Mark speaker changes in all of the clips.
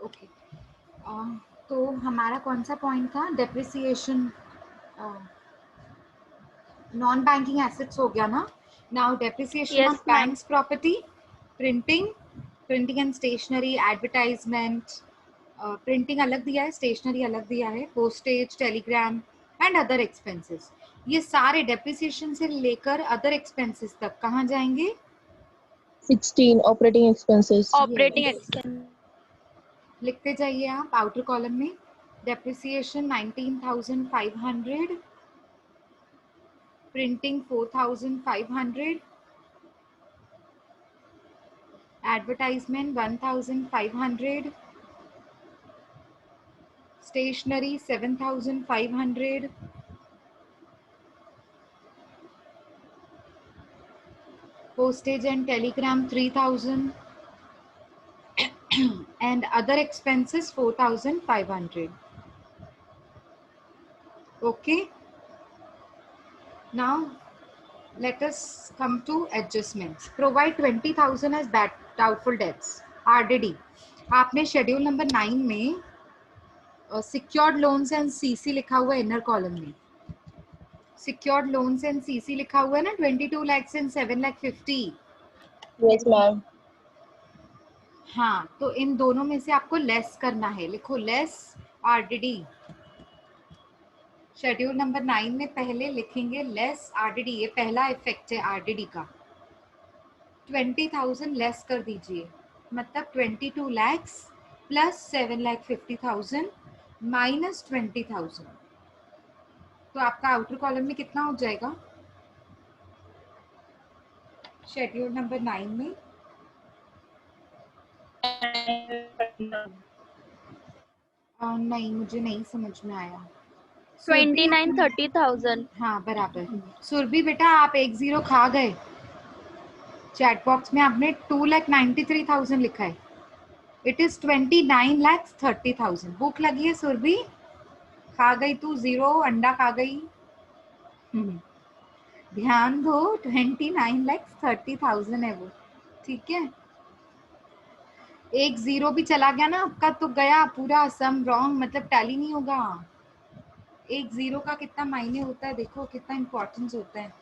Speaker 1: Okay, तो हमारा कौन सा पॉइंट था? डेप्रिसिएशन, नॉन बैंकिंग एसेट्स हो गया ना. Now depreciation on
Speaker 2: Yes, ma'am.
Speaker 1: Banks property, printing, printing and stationery, advertisement. Printing अलग दिया है, स्टेशनरी अलग दिया है, postage, telegram and other expenses. ये सारे डेप्रिसिएशन से लेकर अदर एक्सपेंसेस तक कहाँ जाएंगे?
Speaker 3: 16 operating expenses.
Speaker 2: Operating
Speaker 1: Yes.
Speaker 2: expense.
Speaker 1: लिखते जाइए आप आउटर कॉलम में. Depreciation 19,500, printing 4,500, advertisement 1,500, stationery 7,500, postage and telegram 3,000, and other expenses 4,500. Okay, now let us come to adjustments. Provide 20,000 as bad doubtful debts, RDD. आपने schedule number 9 में secured loans and CC लिखा हुआ है inner column में. Secured loans and CC लिखा हुआ है ना, 22 lakhs and 7,50,000.
Speaker 3: Yes, ma'am.
Speaker 1: हाँ, तो इन दोनों में से आपको लेस करना है. लिखो लेस आरडीडी. शेड्यूल नंबर 9 में पहले लिखेंगे लेस आरडीडी. ये पहला इफेक्ट है आरडीडी का. 20,000 लेस कर दीजिए, मतलब 22 lakhs प्लस 7,50,000 माइनस 20,000. तो आपका आउटर कॉलम में कितना हो जाएगा शेड्यूल नंबर 9 में? नहीं, मुझे नहीं समझ में आया.
Speaker 2: 29, 30,000.
Speaker 1: हाँ बराबर. सुरभि बेटा आप 1 0 खा गए. चैट बॉक्स में आपने 2,93,000 लिखा है. It is 29,30,000. भूख लगी है सुरभि? खा गई तू 0 अंडा खा गई. ध्यान दो, 29,30,000 है वो. ठीक है, 1 0 भी चला गया ना आपका तो गया पूरा सम रॉन्ग, मतलब टैली नहीं होगा. 1 0 का कितना मायने होता है, देखो कितना इम्पोर्टेंस होता है.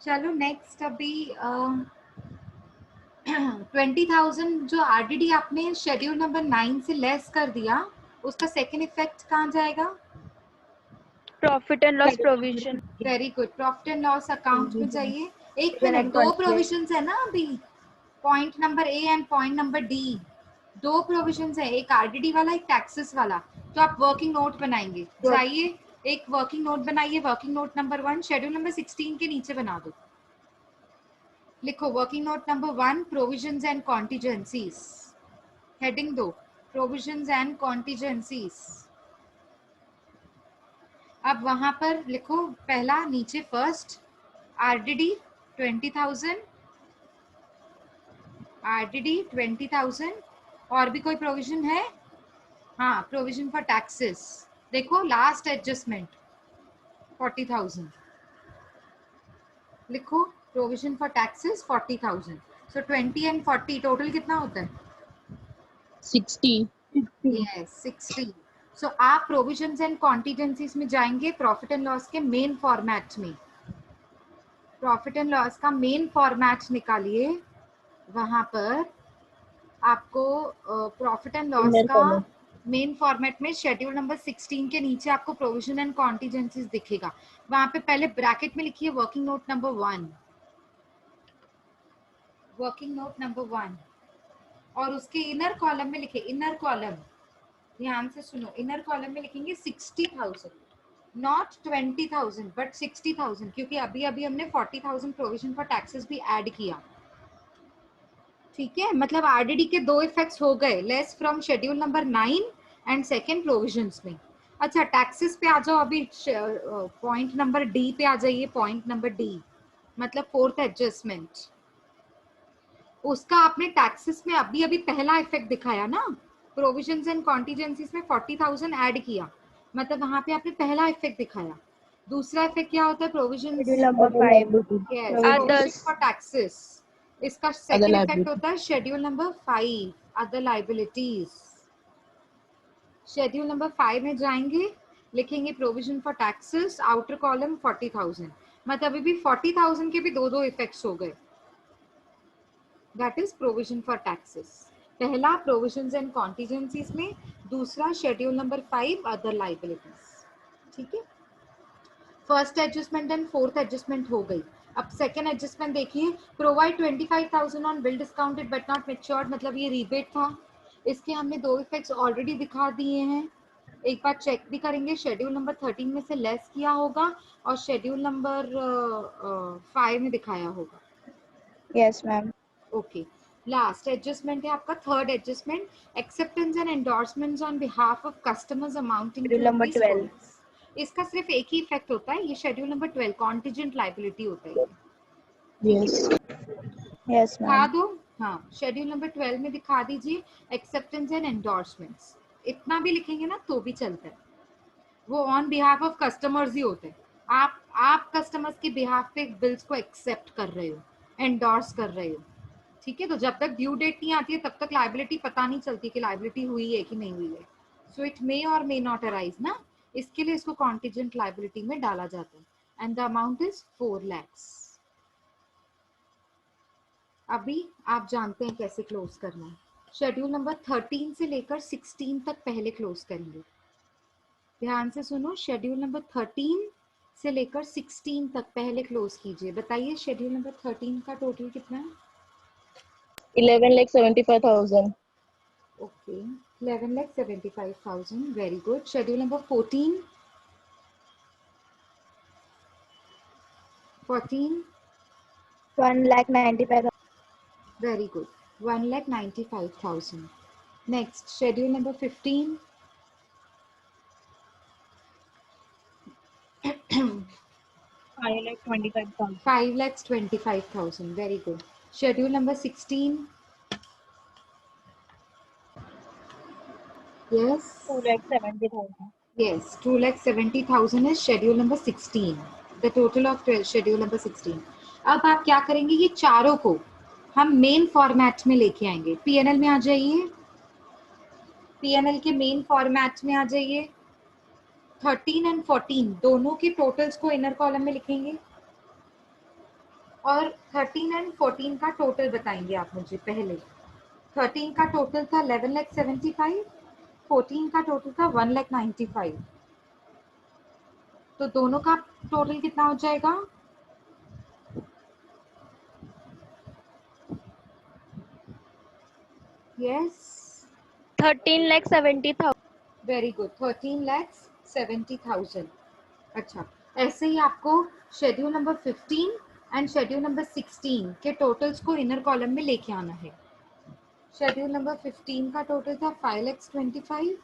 Speaker 1: चलो नेक्स्ट. अभी 20,000 जो आरडीडी आपने शेड्यूल नंबर 9 से लेस कर दिया, उसका सेकेंड इफेक्ट कहाँ जाएगा?
Speaker 2: Profit and loss provision.
Speaker 1: Very good. Profit and loss account में जाइए. एक मिनट,
Speaker 3: and
Speaker 1: 2
Speaker 3: control.
Speaker 1: प्रोविजंस है ना अभी. Point number A and point number D, 2 provisions है, एक आरडीडी वाला एक टैक्सेस वाला. तो आप वर्किंग नोट बनाएंगे. जाइए एक वर्किंग नोट बनाइए. Working note number 1 schedule number 16 के नीचे बना दो. लिखो working note number 1 provisions and contingencies. Heading दो प्रोविजंस एंड कॉन्टीजेंसीज. अब वहां पर लिखो पहला नीचे फर्स्ट आरडीडी 20,000, आरडीडी 20,000. और भी कोई प्रोविजन है? हाँ, प्रोविजन फॉर टैक्सेस. देखो लास्ट एडजस्टमेंट 40,000. लिखो provision for taxes 40,000. So 20 and 40 total कितना होता है?
Speaker 3: 60.
Speaker 1: यस 60. सो आप प्रोविजंस एंड कॉन्टीजेंसीज में जाएंगे प्रॉफिट एंड लॉस के मेन फॉर्मेट में. प्रॉफिट एंड लॉस का मेन फॉर्मेट निकालिए. वहां पर आपको प्रॉफिट एंड लॉस
Speaker 3: Inner
Speaker 1: का
Speaker 3: column.
Speaker 1: मेन फॉर्मेट में शेड्यूल नंबर 16 के नीचे आपको प्रोविजन एंड कॉन्टीजेंसीज दिखेगा. वहां पे पहले ब्रैकेट में लिखिए working note number 1. Working note number 1 और उसके इनर कॉलम में लिखे. इनर कॉलम ध्यान से सुनो. इनर कॉलम में लिखेंगे 60,000, नॉट 20,000 बट 60,000, क्योंकि अभी अभी हमने 40,000 प्रोविजन फॉर टैक्सेस भी ऐड किया. ठीक है, मतलब आरडीडी के 2 इफेक्ट्स हो गए, less from schedule number 9 and second provisions में. अच्छा टैक्सेस पे आ जाओ. अभी पॉइंट नंबर डी पे आ जाइए. पॉइंट नंबर डी मतलब फोर्थ एडजस्टमेंट. उसका आपने टैक्सेस में अभी अभी पहला इफेक्ट दिखाया ना. प्रोविजंस एंड कॉन्टीजेंसीज में 40,000 ऐड किया, मतलब वहां पे आपने पहला इफेक्ट दिखाया. दूसरा इफेक्ट क्या होता है? Provisions.
Speaker 2: Schedule number 5.
Speaker 1: Yes,
Speaker 2: Others.
Speaker 1: Provision for taxes. इसका
Speaker 3: Other
Speaker 1: सेकंड इफेक्ट
Speaker 3: liability.
Speaker 1: होता है schedule number 5 other liabilities. Schedule number 5 में जाएंगे, लिखेंगे provision for taxes, outer column 40,000। मतलब अभी भी 40,000 के भी दो इफेक्ट्स हो गए। That is provision for taxes. पहला प्रोविजंस एंड कॉन्टीजेंसीज में, दूसरा शेड्यूल नंबर 5 अदर लाइबिलिटीज। ठीक है, first adjustment and fourth adjustment हो गई। अब सेकेंड एडजस्टमेंट देखिए, provide 25,000 on bill discounted but not matured, मतलब ये रीबेट था। इसके हमने दो इफेक्ट्स ऑलरेडी दिखा दिए हैं। एक बार चेक भी करेंगे, शेड्यूल नंबर 13 में से लेस किया होगा और शेड्यूल नंबर 5 में दिखाया होगा।
Speaker 2: Yes, ma'am.
Speaker 1: Okay, last adjustment है आपका third adjustment, acceptance and endorsements on behalf of customers amounting to
Speaker 2: Schedule number 12.
Speaker 1: इसका सिर्फ एक ही इफेक्ट होता है, ये शेड्यूल नंबर 12 कॉन्टिजेंट लाइबिलिटी होता है।
Speaker 3: Yes.
Speaker 2: Yes,
Speaker 1: दिखा
Speaker 2: ma'am.
Speaker 1: दो, हाँ शेड्यूल नंबर 12 में दिखा दीजिए एक्सेप्टेंस एंड एंडोर्समेंट्स। इतना भी लिखेंगे ना तो भी चलता है, वो ऑन बिहाफ ऑफ कस्टमर्स ही होते हैं। आप कस्टमर्स के बिहाफ पे बिल्स को एक्सेप्ट कर रहे हो, एंडोर्स कर रहे हो। ठीक है, तो जब तक ड्यू डेट नहीं आती है तब तक लाइबिलिटी पता नहीं चलती कि लाइबिलिटी हुई है कि नहीं हुई है। सो इट मे और मे नॉट अराइज ना, इसके लिए इसको कॉन्टिजेंट लाइबिलिटी में डाला जाता है। And the amount is 4 lakhs। अभी आप जानते हैं कैसे क्लोज करना है। शेड्यूल नंबर 13 से लेकर 16 तक पहले क्लोज करेंगे। ध्यान से सुनो, शेड्यूल नंबर 13 से लेकर 16 तक पहले क्लोज कीजिए। बताइए शेड्यूल नंबर 13 का टोटल कितना है?
Speaker 3: 11,75,000.
Speaker 1: Okay, 11,75,000. Very good. Schedule number 14. 14.
Speaker 2: 1,95,000.
Speaker 1: Very good. 1,95,000. Next, schedule number 15.
Speaker 2: 5,25,000.
Speaker 1: 5,25,000. Very good. Schedule number 16. Yes.
Speaker 2: 2,70,000.
Speaker 1: Yes. 2,70,000 is schedule number 16. The total of schedule number 16. अब आप क्या करेंगे, ये चारों को हम मेन फॉर्मेट में लेके आएंगे। पीएनएल में आ जाइए, पीएनएल के मेन फॉर्मेट में आ जाइए। 13 एंड 14 दोनों के टोटल्स को इनर कॉलम में लिखेंगे और 13 एंड 14 का टोटल बताएंगे आप मुझे। पहले 13 का टोटल था 11,75,000, 14 का टोटल था 1,95,000। तो दोनों का टोटल कितना हो जाएगा? यस,
Speaker 2: 13,70,000.
Speaker 1: Very good, 13,70,000। अच्छा, ऐसे ही आपको schedule number 15 and schedule number 16 के टोटल्स को इनर कॉलम में लेके आना है। शेड्यूल नंबर 15 का टोटल था 5,25,000,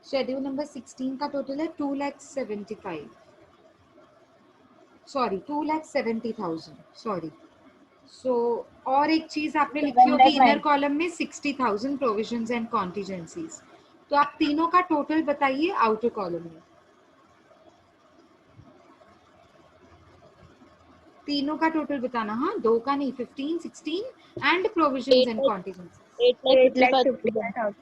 Speaker 1: शेड्यूल नंबर 16 का टोटल है 2,75,000, सॉरी 2,70,000, सॉरी। सो और एक चीज आपने लिखी होगी इनर कॉलम में 60,000 प्रोविजंस एंड कॉन्टीजेंसीज। तो आप तीनों का टोटल बताइए आउटर कॉलम में। तीनों का टोटल बताना, हाँ दो का नहीं, 15, 16 एंड प्रोविजंस एंड कॉन्टीजेंसीज।
Speaker 2: 8,55,000.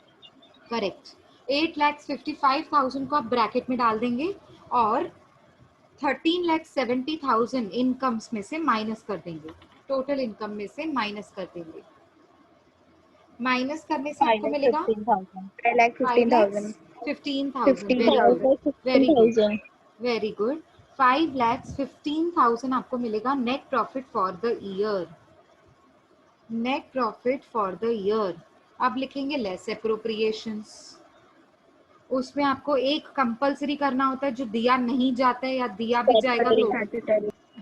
Speaker 1: करेक्ट, 8,55,000 को आप ब्रैकेट में डाल देंगे और 13,70,000 इनकम्स में से माइनस कर देंगे, टोटल इनकम में से माइनस कर देंगे। माइनस करने से आपको मिलेगा
Speaker 2: 5,15,000.
Speaker 1: 5,15,000। Very good, very good. 5,15,000 आपको मिलेगा net profit for the year. Net profit for the year. अब लिखेंगे लेस एप्रोप्रिएशंस। उसमें आपको एक कंपलसरी करना होता है, जो दिया नहीं जाता है या दिया भी जाएगा तो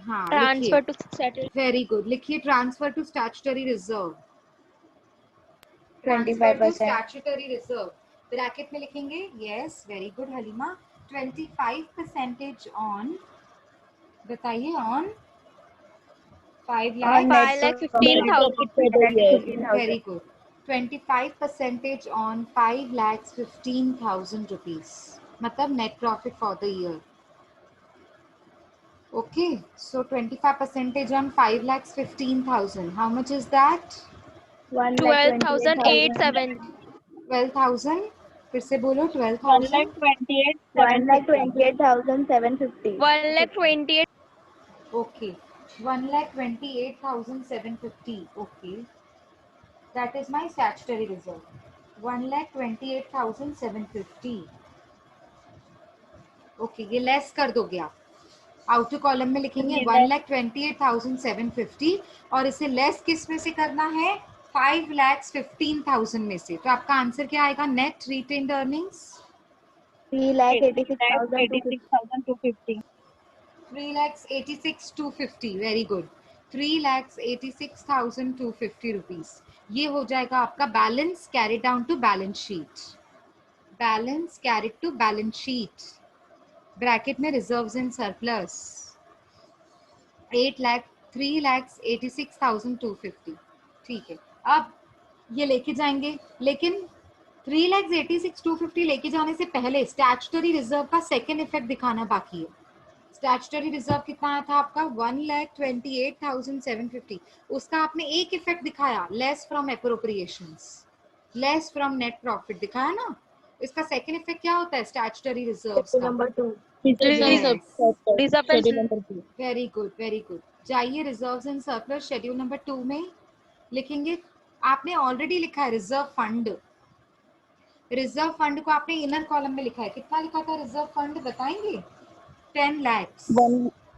Speaker 1: हाँ
Speaker 2: Transfer
Speaker 1: लिखिए।
Speaker 2: to statutory.
Speaker 1: वेरी गुड, लिखिए transfer to statutory reserve.
Speaker 2: 25%.
Speaker 1: Statutory reserve bracket में लिखेंगे। Yes, very good Halima. 25% on, बताइए, on 5 lakh.
Speaker 2: 5,15,000.
Speaker 1: Very good, 25% on 5,15,000 rupees, मतलब net profit for the year. Okay, so 25% on 5,15,000. How much is that?
Speaker 2: 12,870.
Speaker 1: 12,000. फिर से बोलो
Speaker 2: 1
Speaker 1: 12,000.
Speaker 2: lakh 28,750.
Speaker 3: 1,28,000.
Speaker 1: Okay. 1,28,750. Okay. That is my statutory reserve. 1,28,750. Okay, ये less कर दोगे आप. Outer column में लिखेंगे 1,28,750 और इसे लेस किस में से करना है? 5,15,000 में से. तो आपका आंसर क्या आएगा? Net retained earnings
Speaker 2: 3,86,250.
Speaker 1: 3,86,250. Very good. 3,86,250 rupees. ये हो जाएगा आपका balance carry down to balance sheet. Balance carry to balance sheet. Bracket में रिजर्व्स एंड सरप्लस 3,86,250. ठीक है, अब ये लेके जाएंगे, लेकिन 3,86,250 लेके जाने से पहले स्टैट्यूटरी रिजर्व का सेकेंड इफेक्ट दिखाना बाकी है. स्टैट्यूटरी रिजर्व कितना आया था आपका? 1,28,750. उसका आपने एक इफेक्ट दिखाया, less from appropriations, less from net profit दिखाया ना. इसका सेकेंड इफेक्ट क्या होता है स्टैट्यूटरी रिजर्व्स का?
Speaker 2: Number 2.
Speaker 3: Reserve and
Speaker 2: Number 2.
Speaker 1: Very good, very good. जाइए reserves and surplus schedule number 2 में लिखेंगे. आपने ऑलरेडी लिखा है रिजर्व फंड. रिजर्व फंड को आपने इनर कॉलम में लिखा है. कितना लिखा था रिजर्व फंड बताएंगे? 10 lakhs.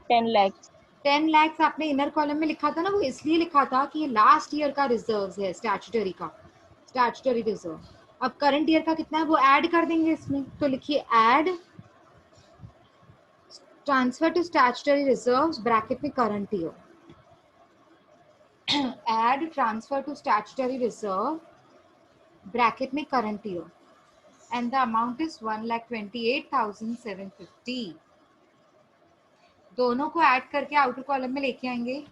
Speaker 3: 10 lakhs.
Speaker 1: 10 lakhs आपने इनर कॉलम में लिखा था ना. वो इसलिए लिखा था कि ये लास्ट ईयर का रिजर्व है स्टैट्यूटरी का, स्टैट्यूटरी रिजर्व. अब करंट ईयर का कितना है वो ऐड कर देंगे इसमें. तो लिखिए add transfer to statutory reserves bracket में current year. Add transfer to statutory reserve bracket में current year and the amount is 1,28,750. दोनों को ऐड करके आउटर कॉलम में लेके आएंगे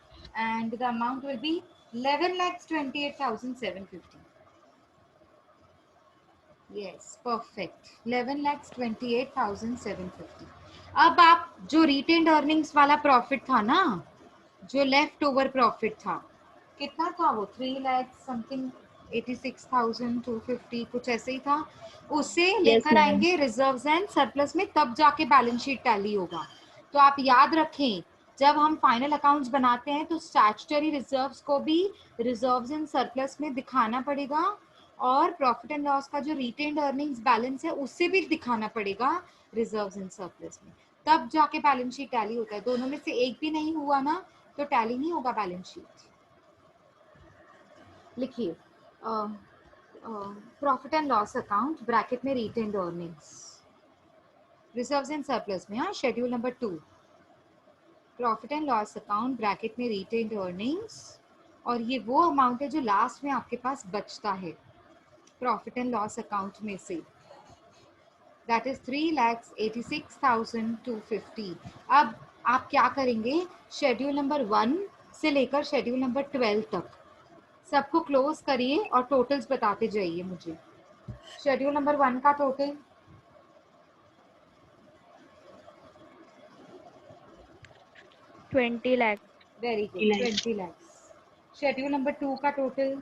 Speaker 1: and the amount will be 11,28,750. Yes, perfect. 11,28,750. अब आप जो रिटेन्ड अर्निंग्स वाला प्रॉफिट था ना, जो लेफ्ट ओवर प्रॉफिट था, कितना था वो? 3 लाख समथिंग 86,250 कुछ ऐसे ही था. उसे लेकर आएंगे रिजर्व्स एंड सरप्लस में, तब जाके बैलेंस शीट टैली होगा. तो आप याद रखें, जब हम फाइनल अकाउंट्स बनाते हैं तो स्टैट्यूटरी रिजर्व्स को भी रिजर्व्स एंड सरप्लस में दिखाना पड़ेगा और प्रॉफिट एंड लॉस का जो रिटेन्ड अर्निंग्स बैलेंस है उससे भी दिखाना पड़ेगा रिजर्व्स एंड सरप्लस में, तब जाके बैलेंस शीट टैली होता है. दोनों में से एक भी नहीं हुआ ना तो टैली नहीं होगा बैलेंस शीट. लिखिए profit and loss account bracket में retained earnings reserves and surplus में. हाँ, schedule number 2 profit and loss account bracket में रिटेन्ड अर्निंग्स, और ये वो अमाउंट है जो लास्ट में आपके पास बचता है प्रॉफिट एंड लॉस अकाउंट में से. That is 3,86,250. अब आप क्या करेंगे? शेड्यूल नंबर 1 से लेकर शेड्यूल नंबर 12 तक सबको क्लोज करिए और टोटल्स बताते जाइए मुझे. शेड्यूल नंबर 1 का total
Speaker 3: 20 lakhs.
Speaker 1: Very good 20 lakhs. Schedule number 2 का total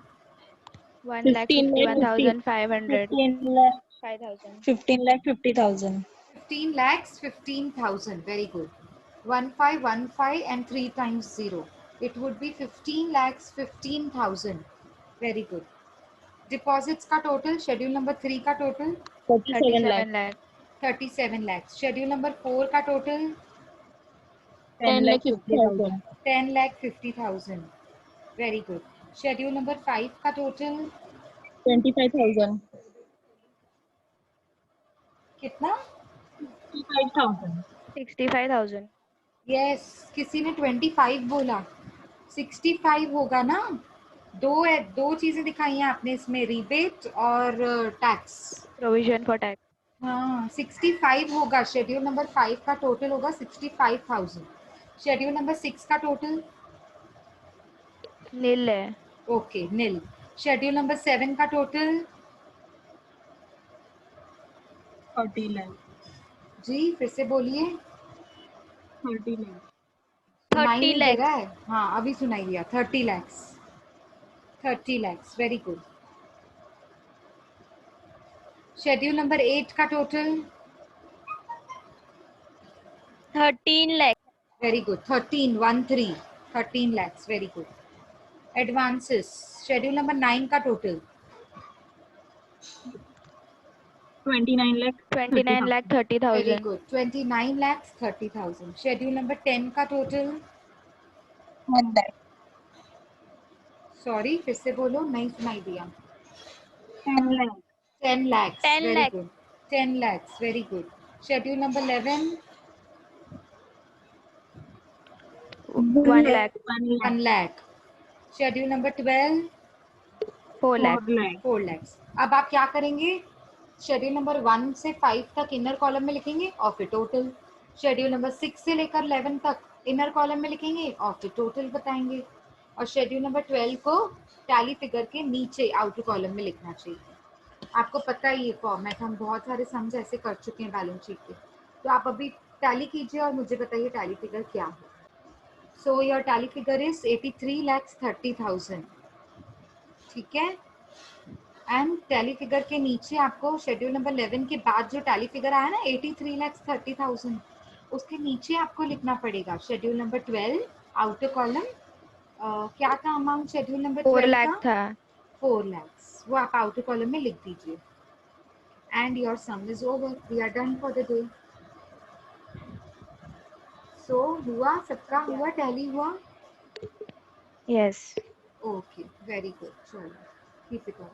Speaker 3: 1,51,500. 5,000.
Speaker 2: 15,50,000.
Speaker 1: 15,15,000. Very good. 1515 and 3 times 0. It would be 15,15,000. Very good. Deposits का total, schedule number 3 का total
Speaker 2: 37
Speaker 3: 37 lakhs.
Speaker 1: 37 lakhs. Schedule number 4 का total
Speaker 2: 10,50,000.
Speaker 1: 10,50,000. Very good. Schedule number 5 का total
Speaker 2: 25,000.
Speaker 1: कितना?
Speaker 2: 65,000.
Speaker 3: 65,000.
Speaker 1: Yes, किसी ने 25 बोला. 65 होगा ना. दो चीजें दिखाई हैं आपने इसमें, रिबेट और टैक्स.
Speaker 3: Provision for tax.
Speaker 1: हाँ, 65 होगा. शेड्यूल नंबर 5 का टोटल होगा 65,000. शेड्यूल नंबर 6 का टोटल
Speaker 3: Nil है.
Speaker 1: ओके नील. शेड्यूल नंबर 7 का टोटल
Speaker 2: 30 lakhs.
Speaker 1: जी फिर से बोलिए.
Speaker 2: 30 lakhs.
Speaker 3: 30
Speaker 1: सुनाई नहीं दे
Speaker 3: lakhs.
Speaker 1: रहा है? हाँ अभी सुनाई दिया. 30 lakhs. 30 lakhs. Very good. Schedule number 8 का total
Speaker 3: 13 lakh.
Speaker 1: Very good 13 lakhs very good. Advances schedule number 9 का total
Speaker 2: 29 lakh
Speaker 3: 29 lakh
Speaker 2: 30,000.
Speaker 3: 30,000.
Speaker 1: Very good 29 lakhs 30,000. Schedule number 10 का टोटल
Speaker 2: 1 lakh.
Speaker 1: सॉरी फिर से बोलो नहीं सुनाई दिया.
Speaker 2: 10 lakh.
Speaker 1: 10 lakhs
Speaker 3: 10
Speaker 1: very
Speaker 3: lakh.
Speaker 1: good. 10 lakhs very good. Schedule number 11
Speaker 3: 1 lakh.
Speaker 2: 1 lakh.
Speaker 1: 1 lakh. Schedule number 12
Speaker 3: 4 lakh.
Speaker 2: 4 lakh.
Speaker 1: 4 lakhs. अब आप क्या करेंगे? शेड्यूल नंबर 1 से 5 तक इनर कॉलम में लिखेंगे और फिर टोटल. शेड्यूल नंबर 6 से लेकर 11 तक इनर कॉलम में लिखेंगे और फिर टोटल बताएंगे. और शेड्यूल नंबर 12 को टैली फिगर के नीचे आउटर कॉलम में लिखना चाहिए. आपको पता ही है फॉर्मेट, हम बहुत सारे सम्स ऐसे कर चुके हैं बैलेंस शीट के. तो आप अभी टैली कीजिए और मुझे बताइए टैली फिगर क्या है. So your tally figure is 83,30,000. ठीक है. एंड टैली फिगर के नीचे आपको शेड्यूल नंबर 11 के बाद जो टैली फिगर आया ना 83,30,000 उसके नीचे आपको लिखना पड़ेगा शेड्यूल नंबर 12 आउटर कॉलम. क्या था अमाउंट शेड्यूल नंबर
Speaker 3: 4
Speaker 1: 12
Speaker 3: lakh
Speaker 1: का?
Speaker 3: था.
Speaker 1: 4 lakhs. वो आप आउटर कॉलम में लिख दीजिए. And your sum is over. We are done for the day. So हुआ सबका हुआ टैली हुआ.
Speaker 3: Yes.
Speaker 1: Okay very good. चलो कीप इट ऑन.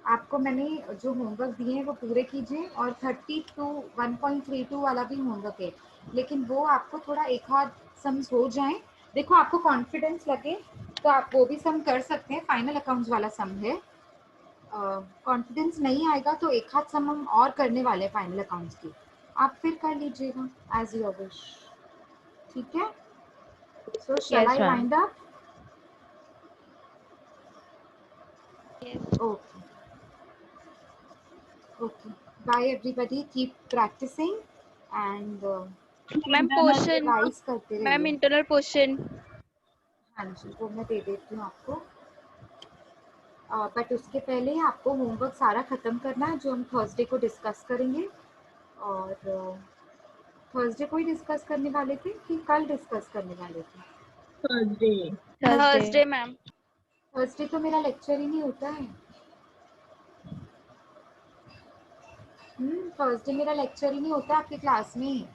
Speaker 1: आपको मैंने जो होमवर्क दिए हैं वो पूरे कीजिए और 1.32 वाला भी होमवर्क है लेकिन वो आपको थोड़ा एक आध सम्स हो जाए. देखो आपको कॉन्फिडेंस लगे तो आप वो भी सम कर सकते हैं. फाइनल अकाउंट्स वाला सम है. कॉन्फिडेंस नहीं आएगा तो एक हाथ सम हम और करने वाले हैं फाइनल अकाउंट्स की. आप फिर कर लीजिएगा एज योर विश. ठीक है. So shall
Speaker 3: Yes,
Speaker 1: I
Speaker 3: ma'am.
Speaker 1: Wind up?
Speaker 3: Yes.
Speaker 1: Okay okay. Bye everybody. Keep practising and
Speaker 3: Ma'am, portion.
Speaker 1: Revise करते
Speaker 3: Ma'am,
Speaker 1: रहिए.
Speaker 3: internal portion.
Speaker 1: हाँ जी वो मैं दे देती हूँ आपको. बट उसके पहले आपको होमवर्क सारा ख़त्म करना है जो हम थर्सडे को डिस्कस करेंगे. और थर्सडे को ही डिस्कस करने वाले थे कि कल डिस्कस करने वाले थे?
Speaker 2: Thursday.
Speaker 3: Thursday, ma'am.
Speaker 1: थर्सडे तो मेरा लेक्चर ही नहीं होता है. थर्सडे मेरा लेक्चर ही नहीं होता आपकी क्लास में.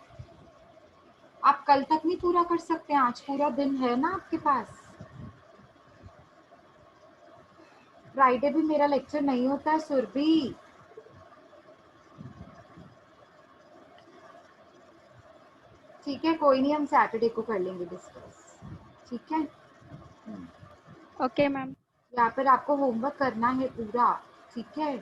Speaker 1: आप कल तक नहीं पूरा कर सकते? आज पूरा दिन है ना आपके पास. फ्राइडे भी मेरा लेक्चर नहीं होता है सुरभि. ठीक है कोई नहीं हम सैटरडे को कर लेंगे डिस्कस. ठीक है.
Speaker 3: Okay, ma'am.
Speaker 1: यहाँ पर आपको होमवर्क करना है पूरा. ठीक है.